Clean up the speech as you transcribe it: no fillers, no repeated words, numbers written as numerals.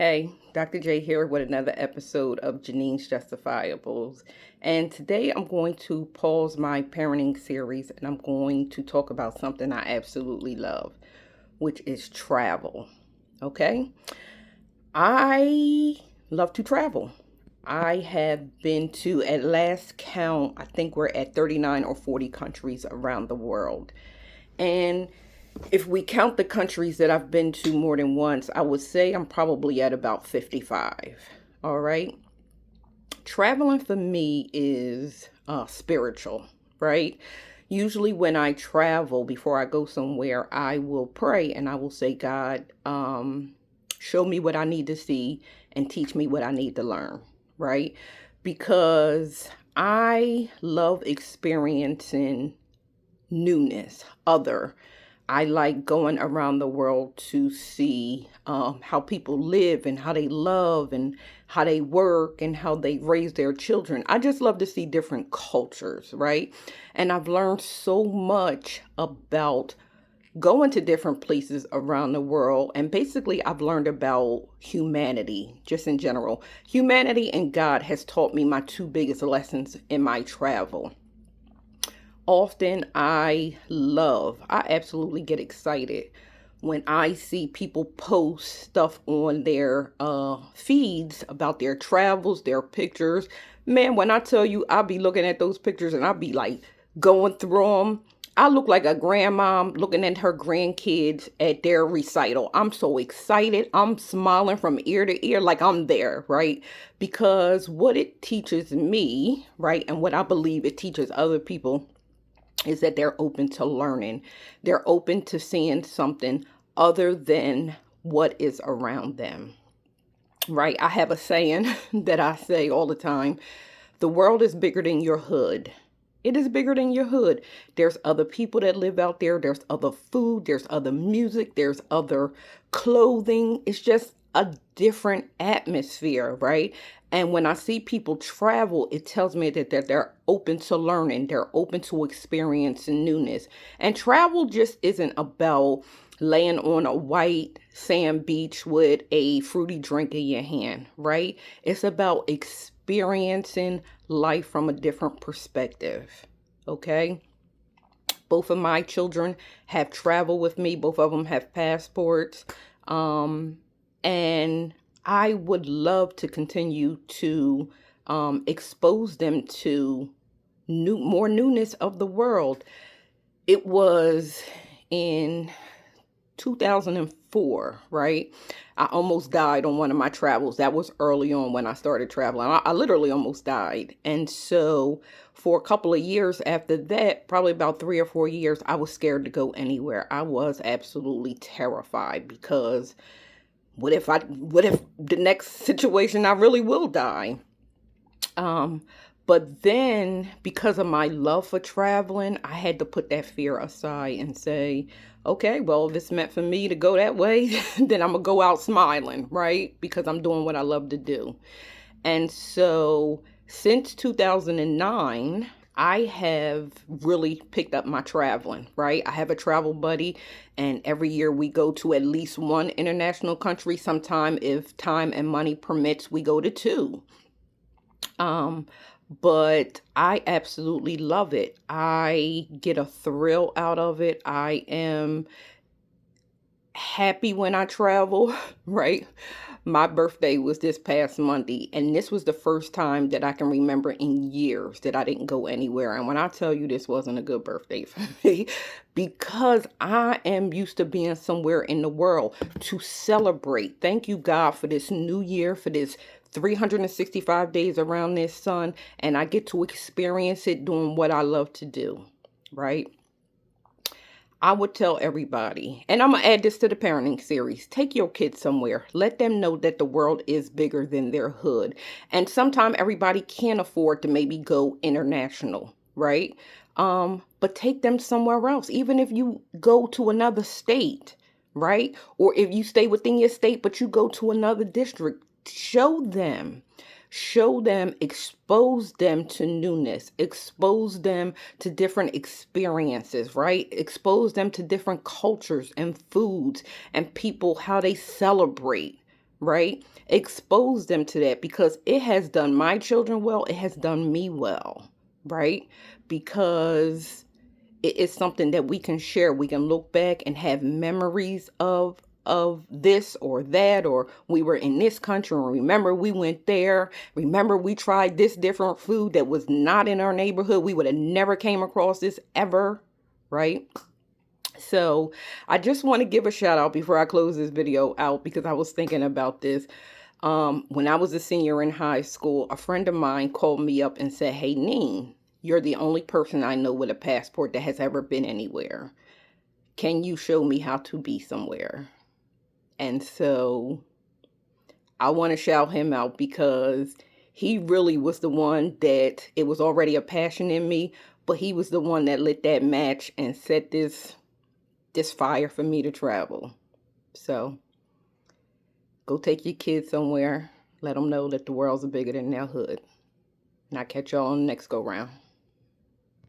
Hey, Dr. J here with another episode of Janine's Justifiables. And today I'm going to pause my parenting series and I'm going to talk about something I absolutely love, which is travel. Okay? I love to travel. I have been to, at last count, I think we're at 39 or 40 countries around the world. And if we count the countries that I've been to more than once, I would say I'm probably at about 55. All right. Traveling for me is spiritual, right? Usually, when I travel, before I go somewhere, I will pray and I will say, God, show me what I need to see and teach me what I need to learn, right? Because I love experiencing newness, other. I like going around the world to see how people live and how they love and how they work and how they raise their children. I just love to see different cultures, right? And I've learned so much about going to different places around the world. And basically, I've learned about humanity just in general. Humanity and God has taught me my two biggest lessons in my travel. Often I absolutely get excited when I see people post stuff on their feeds about their travels, their pictures. Man, when I tell you, I'll be looking at those pictures and I'll be like going through them. I look like a grandma looking at her grandkids at their recital. I'm so excited. I'm smiling from ear to ear like I'm there, right? Because what it teaches me, right, and what I believe it teaches other people is that they're open to learning. They're open to seeing something other than what is around them, right? I have a saying that I say all the time: the world is bigger than your hood. It is bigger than your hood. There's other people that live out there. There's other food. There's other music. There's other clothing. It's just a different atmosphere, right? And when I see people travel, it tells me that they're open to learning. They're open to experiencing newness. And travel just isn't about laying on a white sand beach with a fruity drink in your hand, right? It's about experiencing life from a different perspective. Okay. Both of my children have traveled with me. Both of them have passports. Um, and I would love to continue to expose them to more newness of the world. It was in 2004, right? I almost died on one of my travels. That was early on when I started traveling. I literally almost died. And so for a couple of years after that, probably about 3 or 4 years, I was scared to go anywhere. I was absolutely terrified because what if the next situation I really will die? Um, but then, because of my love for traveling, I had to put that fear aside and say, okay, well, if it's meant for me to go that way, then I'm going to go out smiling, right? Because I'm doing what I love to do. And so, since 2009, I have really picked up my traveling, right? I have a travel buddy, and every year we go to at least one international country. Sometime, if time and money permits, we go to two. Um, but I absolutely love it. I get a thrill out of it. I am happy when I travel, right? My birthday was this past Monday, and this was the first time that I can remember in years that I didn't go anywhere. And when I tell you this wasn't a good birthday for me, because I am used to being somewhere in the world to celebrate. Thank you, God, for this new year, for this 365 days around this sun, and I get to experience it doing what I love to do, right? I would tell everybody, and I'm going to add this to the parenting series: take your kids somewhere. Let them know that the world is bigger than their hood. And sometimes everybody can't afford to maybe go international, right? But take them somewhere else, even if you go to another state, right? Or if you stay within your state, but you go to another district, show them, expose them to newness, expose them to different experiences, right? Expose them to different cultures and foods and people, how they celebrate, right? Expose them to that, because it has done my children well. It has done me well, right? Because it is something that we can share. We can look back and have memories of this or that, or we were in this country and remember we went there. Remember we tried this different food that was not in our neighborhood. We would have never came across this ever, right? So I just want to give a shout out before I close this video out, because I was thinking about this. When I was a senior in high school, a friend of mine called me up and said, "Hey, Neen, you're the only person I know with a passport that has ever been anywhere. Can you show me how to be somewhere?" And so I want to shout him out, because he really was the one that, it was already a passion in me, but he was the one that lit that match and set this fire for me to travel. So go take your kids somewhere. Let them know that the world's bigger than their hood. And I'll catch y'all on the next go round.